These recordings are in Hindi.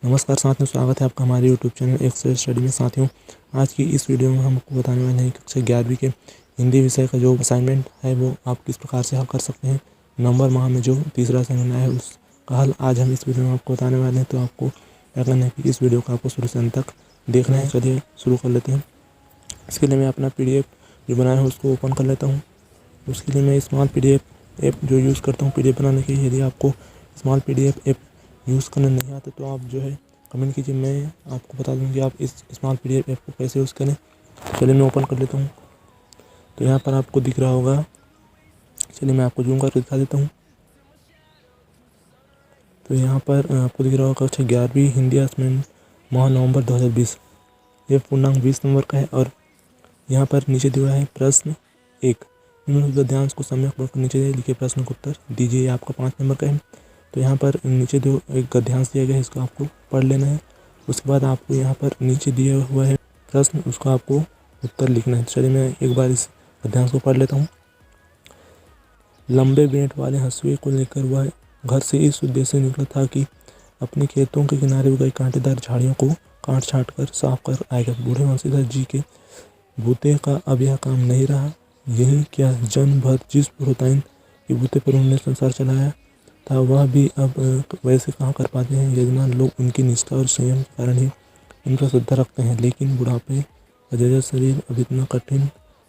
नमस्कार साथियों, स्वागत है आपका हमारे यूट्यूब चैनल एक्सेल स्टडी में। साथियों, आज की इस वीडियो में हम आपको बताने वाले हैं कक्षा 11वीं के हिंदी विषय का जो असाइनमेंट है वो आप किस प्रकार से हल कर सकते हैं। नवंबर माह में जो तीसरा असाइनमेंट है उसका हल आज हम इस वीडियो में आपको बताने वाले हैं। तो आपको क्या करना है कि इस वीडियो को आपको शुरू से अंत तक देखना है। चलिए शुरू कर लेते हैं। इसके लिए मैं अपना PDF जो बनाया है उसको ओपन कर लेता हूँ। उसके लिए मैं स्मॉल PDF ऐप जो यूज़ करता हूँ PDF बनाने के लिए। यदि आपको स्मॉल PDF ऐप यूज़ करना नहीं आता तो आप जो है कमेंट कीजिए, मैं आपको बता दूँ कि आप इस स्मॉल PDF ऐप को कैसे यूज़ करें। चलिए मैं ओपन कर लेता हूँ। तो यहाँ पर आपको दिख रहा होगा, चलिए मैं आपको जूम करके दिखा देता हूँ। तो यहाँ पर आपको दिख रहा होगा कक्षा 11वीं हिंदी असाइनमेंट माह नवंबर 2020। ये पूर्णांक 20 नंबर का है और यहाँ पर नीचे दिया है प्रश्न 1। गद्यांश को सम्यक पढ़कर नीचे लिखे प्रश्न का उत्तर दीजिए। आपका 5 नंबर का है। तो यहाँ पर नीचे जो एक गद्यांश दिया गया है इसको आपको पढ़ लेना है। उसके बाद आपको यहाँ पर नीचे दिया हुआ है प्रश्न, उसको आपको उत्तर लिखना है। चलिए मैं एक बार इस गद्यांश को पढ़ लेता हूँ। लंबे बेंट वाले हंसुए को लेकर वह घर से इस उद्देश्य से निकला था कि अपने खेतों के किनारे उगाई कांटेदार झाड़ियों को काट छाट कर साफ कर आएगा। बूढ़े वंशीधर जी के बूते का अब यह काम नहीं रहा। यही क्या जन्म भर जिस पुरोहिताइन के बूते पर उन्होंने संसार चलाया था वह भी अब वैसे कहाँ कर पाते हैं। यजमान लोग उनकी निष्ठा और संयम के कारण ही इन पर श्रद्धा रखते हैं, लेकिन बुढ़ापे का जर्जर शरीर अब इतना कठिन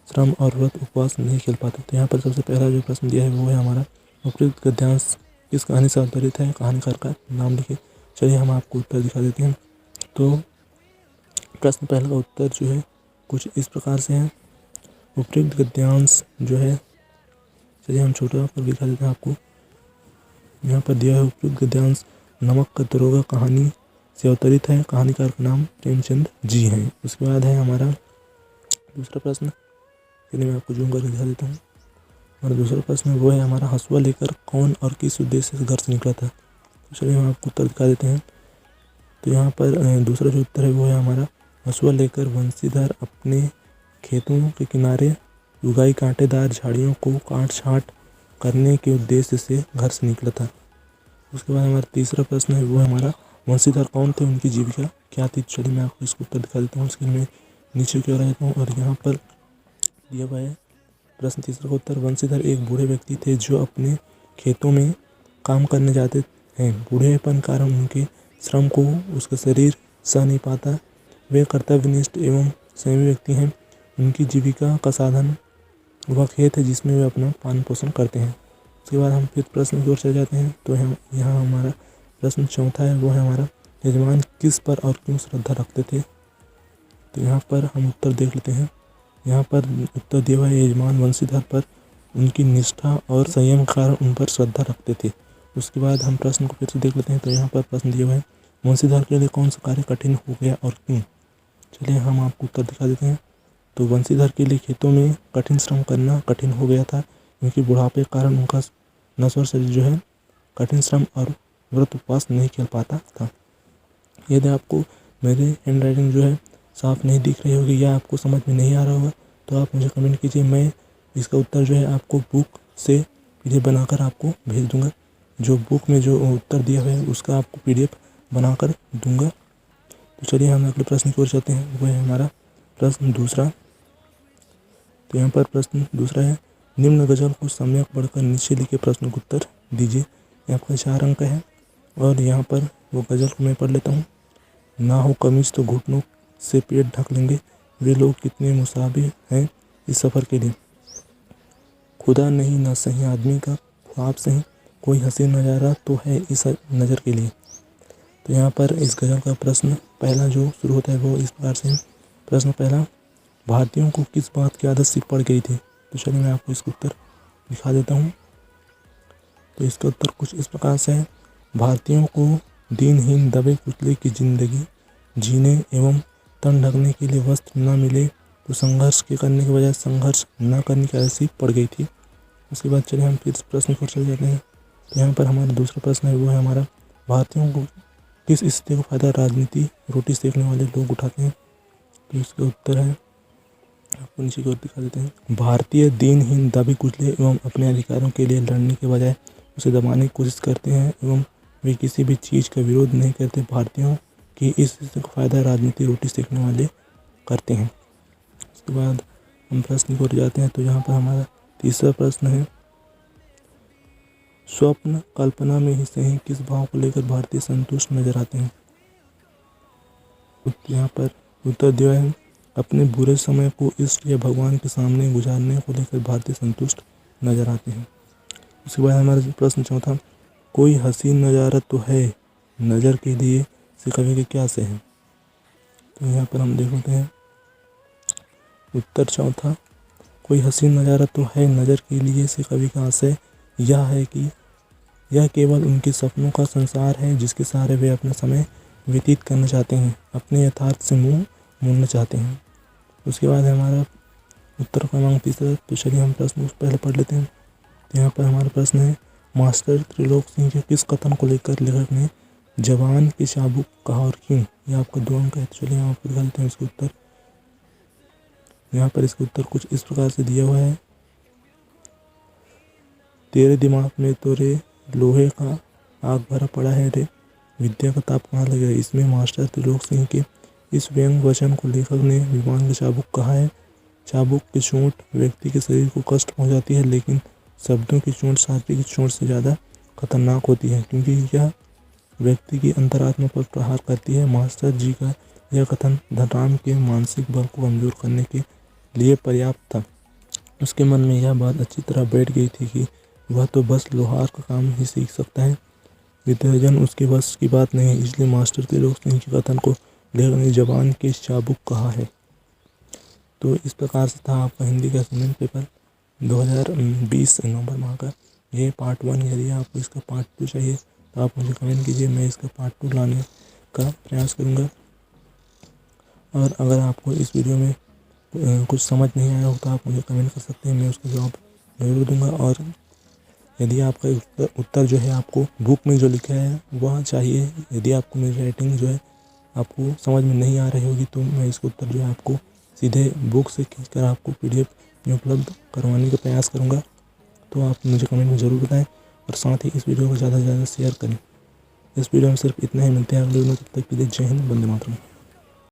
श्रम और व्रत उपवास नहीं खेल पाते। तो यहाँ पर सबसे पहला जो प्रश्न दिया है वो है हमारा उपयुक्त गद्यांश किस कहानी से आधारित है, कहानीकार का नाम लिखिए। चलिए हम आपको उत्तर दिखा देते हैं। तो प्रश्न पहला का उत्तर जो है कुछ इस प्रकार से है। उपयुक्त गद्यांश जो है, चलिए हम छोटा कर दिखा देते हैं आपको। यहाँ पर दिया है उपयुक्त गद्यांश नमक का दरोगा कहानी से अवतरित है। कहानीकार का नाम प्रेमचंद जी हैं। उसके बाद है हमारा दूसरा प्रश्न, चलिए मैं आपको जूम करके दिखा देता हूँ। और दूसरा प्रश्न वो है हमारा हंसुआ लेकर कौन और किस उद्देश्य से घर से निकला था। तो चलिए हम आपको उत्तर दिखा देते हैं। तो यहाँ पर दूसरा जो उत्तर है वो है हमारा हंसुआ लेकर वंशीधर अपने खेतों के किनारे उगाई कांटेदार झाड़ियों को काट छाट करने के उद्देश्य से घर से निकला था। उसके बाद हमारा तीसरा प्रश्न है वो हमारा वंशीधर कौन थे, उनकी जीविका क्या थी। चलिए मैं आपको इसको उत्तर दिखा देता हूँ। उसके मैं नीचे की ओर आ जाता हूँ और यहाँ पर दिया हुआ है प्रश्न तीसरा का उत्तर वंशीधर एक बूढ़े व्यक्ति थे जो अपने खेतों में काम करने जाते हैं। बूढ़ेपन कारण उनके श्रम को उसका शरीर सह नहीं पाता। वे कर्तव्यनिष्ठ एवं संयमी व्यक्ति हैं। उनकी जीविका का साधन वह खेत है जिसमें वे अपना पालन पोषण करते हैं। उसके बाद हम फिर प्रश्न की ओर चले जाते हैं। तो यहाँ हमारा प्रश्न चौथा है वो है हमारा यजमान किस पर और क्यों श्रद्धा रखते थे। तो यहाँ पर हम उत्तर देख लेते हैं। यहाँ पर उत्तर दिया हुआ है यजमान वंशीधर पर उनकी निष्ठा और संयम के कारण उन पर श्रद्धा रखते थे। उसके बाद हम प्रश्न को फिर से देख लेते हैं। तो यहाँ पर प्रश्न दिया हुआ है वंशीधर के लिए कौन सा कार्य कठिन हो गया और क्यों। चलिए हम आपको उत्तर दिखा देते हैं। तो वंशीधर के लिए खेतों में कठिन श्रम करना कठिन हो गया था क्योंकि बुढ़ापे के कारण उनका नश्वर शरीर जो है कठिन श्रम और व्रत उपवास नहीं खेल पाता था। यदि आपको मेरे हैंड राइटिंग जो है साफ नहीं दिख रही होगी या आपको समझ में नहीं आ रहा होगा तो आप मुझे कमेंट कीजिए, मैं इसका उत्तर जो है आपको बुक से PDF बनाकर आपको भेज दूंगा। जो बुक में जो उत्तर दिया हुआ है उसका आपको PDF बनाकर दूंगा। तो चलिए हम अगले प्रश्न की ओर चलते हैं। वो है हमारा प्रश्न दूसरा। तो यहाँ पर प्रश्न दूसरा है निम्न गजल को सम्यक पढ़कर नीचे लिखे प्रश्न का उत्तर दीजिए। आपका 4 अंक है और यहाँ पर वो गजल को मैं पढ़ लेता हूँ। ना हो कमीज तो घुटनों से पेट ढक लेंगे, वे लोग कितने मुसाफिर हैं इस सफ़र के लिए। खुदा नहीं ना सही आदमी का ख्वाब सही, कोई हसीन नज़ारा तो है इस नज़र के लिए। तो यहाँ पर इस गजल का प्रश्न पहला जो शुरू होता है वो इस प्रकार से है। प्रश्न पहला, भारतीयों को किस बात की आदत सी पड़ गई थी। तो चलिए मैं आपको इसका उत्तर दिखा देता हूँ। तो इसका उत्तर कुछ इस प्रकार से है। भारतीयों को दीनहीन दबे कुचले की जिंदगी जीने एवं तन ढकने के लिए वस्त्र न मिले तो संघर्ष के करने के बजाय संघर्ष न करने की आदत सी पड़ गई थी। उसके बाद चलिए हम फिर प्रश्न पर चले जाते हैं। तो यहाँ पर हमारा दूसरा प्रश्न है वो है हमारा भारतीयों को किस स्थिति का फायदा राजनीति रोटी सेकने वाले लोग उठाते हैं। तो इसका उत्तर है आपको नीचे की ओर दिखा देते हैं। भारतीय दीनहीन दबे कुचले एवं अपने अधिकारों के लिए लड़ने के बजाय उसे दबाने की कोशिश करते हैं एवं वे किसी भी चीज़ का विरोध नहीं करते। भारतीयों कि इस फ़ायदा राजनीति रोटी सेकने वाले करते हैं। उसके बाद हम प्रश्न की ओर जाते हैं। तो यहाँ पर हमारा तीसरा प्रश्न है, स्वप्न कल्पना में ही सही किस भाव को लेकर भारतीय संतुष्ट नजर आते हैं। यहाँ पर उत्तर दिया है, अपने बुरे समय को इष्ट या भगवान के सामने गुजारने को लेकर भारतीय संतुष्ट नजर आते हैं। उसके बाद हमारा प्रश्न चौथा, कोई हसीन नज़ारा तो है नज़र के लिए से कवि के क्या से है। तो यहाँ पर हम देखते हैं उत्तर चौथा, कोई हसीन नज़ारा तो है नज़र के लिए से कवि का आशय यह है कि यह केवल उनके सपनों का संसार है जिसके सहारे वे अपना समय व्यतीत करना चाहते हैं, अपने यथार्थ से मुंह मोड़ना चाहते हैं। उसके बाद हमारा उत्तर क्रमांक तीसरा। तो चलिए हम प्रश्न पहले पढ़ लेते हैं। तो यहाँ पर हमारा प्रश्न है, मास्टर त्रिलोक सिंह के किस कथन को लेकर लेखक ने जवान की चाबुक कहा और क्यों। यह आपका 2 अंक है। तो चलिए हम आपको दिखाते हैं इसका उत्तर। यहाँ पर इसका उत्तर कुछ इस प्रकार से दिया हुआ है, तेरे दिमाग में तो रे लोहे का आग भरा पड़ा है रे, विद्या का ताप कहाँ लगेगा। इसमें मास्टर त्रिलोक सिंह के इस व्यंग वचन को लेखक ने विमान की चाबुक कहा है। चाबुक की चोट व्यक्ति के शरीर को कष्ट पहुंचाती है, लेकिन शब्दों की चोट शारीरिक की चोट से ज़्यादा खतरनाक होती है, क्योंकि यह व्यक्ति की अंतरात्मा पर प्रहार करती है। मास्टर जी का यह कथन धनराम के मानसिक बल को कमजोर करने के लिए पर्याप्त था। उसके मन में यह बात अच्छी तरह बैठ गई थी कि वह तो बस लोहार का काम ही सीख सकता है, विद्यार्जन उसके बस की बात नहीं है। इसलिए मास्टर त्रिलोक सिंह के कथन को लेखक ने जवान की चाबुक कहा है। तो इस प्रकार से था आपका हिंदी का असाइनमेंट पेपर 2020 नवंबर माह का ये पार्ट 1। यदि आपको इसका पार्ट 2 चाहिए तो आप मुझे कमेंट कीजिए, मैं इसका पार्ट 2 लाने का प्रयास करूँगा। और अगर आपको इस वीडियो में कुछ समझ नहीं आया हो तो आप मुझे कमेंट कर सकते हैं, मैं उसका जवाब जरूर दूंगा। और यदि आपका उत्तर जो है आपको बुक में जो लिखा है वह चाहिए, यदि आपको मेरी राइटिंग जो है आपको समझ में नहीं आ रही होगी तो मैं इसका उत्तर जो है आपको सीधे बुक से खींचकर आपको PDF में उपलब्ध करवाने का प्रयास करूंगा। तो आप मुझे कमेंट में ज़रूर बताएं और साथ ही इस वीडियो को ज़्यादा से ज़्यादा शेयर करें। इस वीडियो में सिर्फ इतना ही, मिलते हैं अगले वीडियो में। तब तक के लिए जय हिंद, वंदे मातरम।